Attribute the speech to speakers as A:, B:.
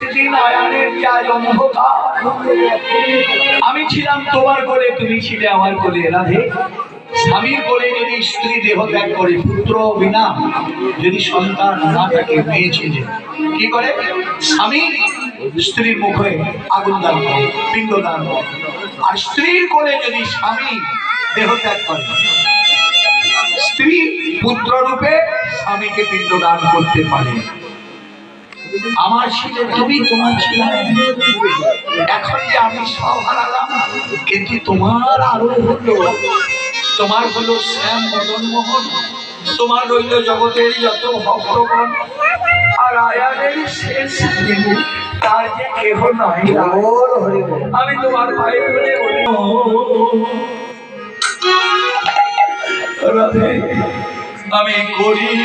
A: সেদিন আয়ানের চার অন্ধকার। আমি ছিলাম তোমার কোলে, তুমি ছিলে আমার কোলে। রাধে, স্বামীর কোলে যদি স্ত্রী দেহ ত্যাগ করে, পুত্র বিনা যদি সন্তান না থাকে, মেয়ে ছেলে কি করে? স্বামী স্ত্রীর মুখে আগুন দান করে, পিণ্ড দান করে। আর স্ত্রীর কোলে যদি স্বামী দেহ ত্যাগ করে, স্ত্রী পুত্র রূপে স্বামীকে পিণ্ড দান করতে পারে। আমার ছিলে তুমি, তোমার ছিল। এখন যে আমি সব হারালাম, কিন্তু তোমার আরো হলো। তোমার হলো শ্যাম মদন মোহন, তোমার রইল জগতের যত ভক্তগণ। আর আয়ানের শেষ দিনে তার যে কেহ নাই। আমি তোমার ভাই বলে রাধে, আমি করিব